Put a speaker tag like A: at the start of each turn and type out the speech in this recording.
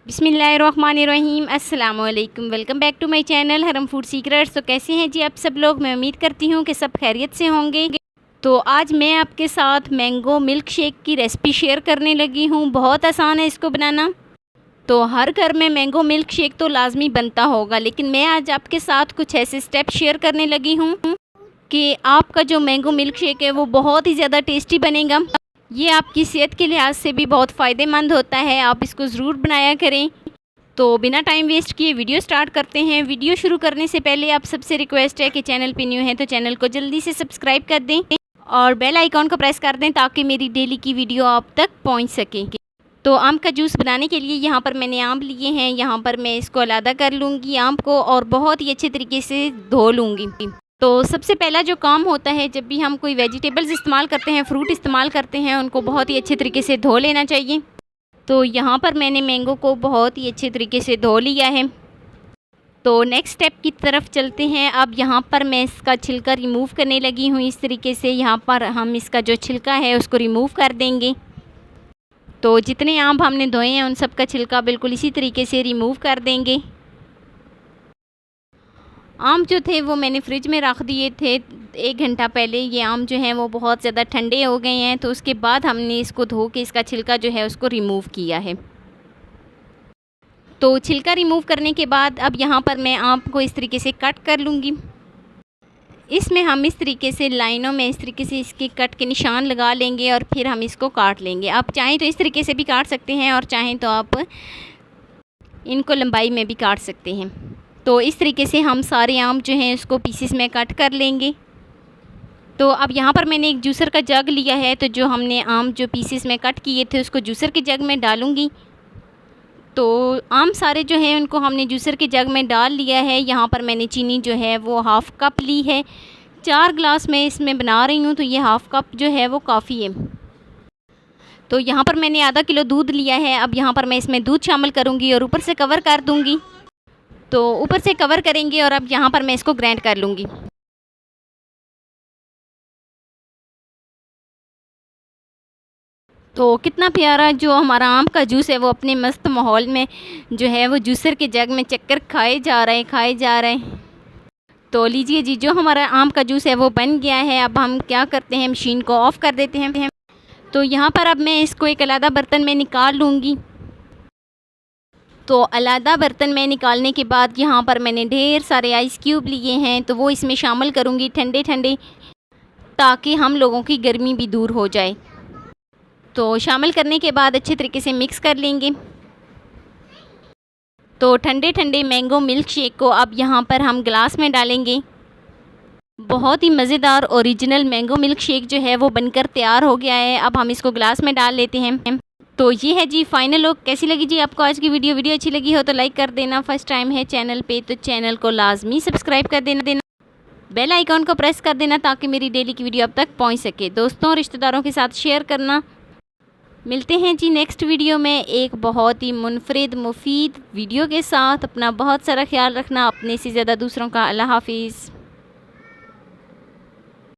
A: बिस्मिल्लाहिर्रहमानिर्रहीम अस्सलाम वालेकुम। Welcome back to my channel Haram food secrets. तो कैसे हैं जी आप सब लोग? मैं उम्मीद करती हूँ कि सब खैरियत से होंगे। तो आज मैं आपके साथ मैंगो मिल्क शेक की रेसिपी शेयर करने लगी हूँ। बहुत आसान है इसको बनाना। तो हर घर में मैंगो मिल्क शेक तो लाजमी बनता होगा, लेकिन मैं आज आपके साथ कुछ ऐसे स्टेप शेयर करने लगी हूँ कि आपका जो मैंगो मिल्क शेक है वो बहुत ही ज़्यादा टेस्टी बनेगा। ये आपकी सेहत के लिहाज से भी बहुत फ़ायदेमंद होता है, आप इसको ज़रूर बनाया करें। तो बिना टाइम वेस्ट किए वीडियो स्टार्ट करते हैं। वीडियो शुरू करने से पहले आप सबसे रिक्वेस्ट है कि चैनल पे न्यू है तो चैनल को जल्दी से सब्सक्राइब कर दें और बेल आइकॉन को प्रेस कर दें ताकि मेरी डेली की वीडियो आप तक पहुँच सके। तो आम का जूस बनाने के लिए यहाँ पर मैंने आम लिए हैं। यहाँ पर मैं इसको अलग कर लूँगी आम को और बहुत ही अच्छे तरीके से धो लूँगी। तो सबसे पहला जो काम होता है, जब भी हम कोई वेजिटेबल्स इस्तेमाल करते हैं, फ्रूट इस्तेमाल करते हैं, उनको बहुत ही अच्छे तरीके से धो लेना चाहिए। तो यहाँ पर मैंने मैंगो को बहुत ही अच्छे तरीके से धो लिया है। तो नेक्स्ट स्टेप की तरफ चलते हैं। अब यहाँ पर मैं इसका छिलका रिमूव करने लगी हूँ। इस तरीके से यहाँ पर हम इसका जो छिलका है उसको रिमूव कर देंगे। तो जितने आम हमने धोए हैं उन सब का छिलका बिल्कुल इसी तरीके से रिमूव कर देंगे। आम जो थे वो मैंने फ्रिज में रख दिए थे 1 घंटा पहले। ये आम जो हैं वो बहुत ज़्यादा ठंडे हो गए हैं, तो उसके बाद हमने इसको धो के इसका छिलका जो है उसको रिमूव किया है। तो छिलका रिमूव करने के बाद अब यहाँ पर मैं आम को इस तरीके से कट कर लूँगी। इसमें हम इस तरीके से लाइनों में इस तरीके से इसके कट के निशान लगा लेंगे और फिर हम इसको काट लेंगे। आप चाहें तो इस तरीके से भी काट सकते हैं और चाहें तो आप इनको लंबाई में भी काट सकते हैं। तो इस तरीके से हम सारे आम जो हैं उसको पीसेस में कट कर लेंगे। तो अब यहाँ पर मैंने एक जूसर का जग लिया है, तो जो हमने आम जो पीसेस में कट किए थे उसको जूसर के जग में डालूँगी। तो आम सारे जो हैं उनको हमने जूसर के जग में डाल लिया है। यहाँ पर मैंने चीनी जो है वो हाफ़ कप ली है। 4 ग्लास मैं इसमें बना रही हूँ, तो ये हाफ़ कप जो है वो काफ़ी है। तो यहाँ पर मैंने आधा किलो दूध लिया है। अब यहाँ पर मैं इसमें दूध शामिल करूँगी और ऊपर से कवर कर दूँगी। तो ऊपर से कवर करेंगे और अब यहाँ पर मैं इसको ग्राइंड कर लूँगी। तो कितना प्यारा जो हमारा आम का जूस है वो अपने मस्त माहौल में जो है वो जूसर के जग में चक्कर खाए जा रहे हैं। तो लीजिए जी, जो हमारा आम का जूस है वो बन गया है। अब हम क्या करते हैं, मशीन को ऑफ़ कर देते हैं। तो यहाँ पर अब मैं इसको एक अलग बर्तन में निकाल लूँगी। तो अलग बर्तन में निकालने के बाद यहाँ पर मैंने ढेर सारे आइस क्यूब लिए हैं, तो वो इसमें शामिल करूँगी ठंडे ठंडे, ताकि हम लोगों की गर्मी भी दूर हो जाए। तो शामिल करने के बाद अच्छे तरीके से मिक्स कर लेंगे। तो ठंडे ठंडे मैंगो मिल्क शेक को अब यहाँ पर हम ग्लास में डालेंगे। बहुत ही मज़ेदार ओरिजिनल मैंगो मिल्क शेक जो है वो बनकर तैयार हो गया है। अब हम इसको ग्लास में डाल लेते हैं। तो ये है जी फाइनल लुक। कैसी लगी जी आपको आज की वीडियो अच्छी लगी हो तो लाइक कर देना। फर्स्ट टाइम है चैनल पे तो चैनल को लाजमी सब्सक्राइब कर देना। बेल आइकॉन को प्रेस कर देना ताकि मेरी डेली की वीडियो अब तक पहुंच सके। दोस्तों रिश्तेदारों के साथ शेयर करना। मिलते हैं जी नेक्स्ट वीडियो में एक बहुत ही मुनफरिद मुफीद वीडियो के साथ। अपना बहुत सारा ख्याल रखना, अपने से ज़्यादा दूसरों का। अल्लाह हाफिज़।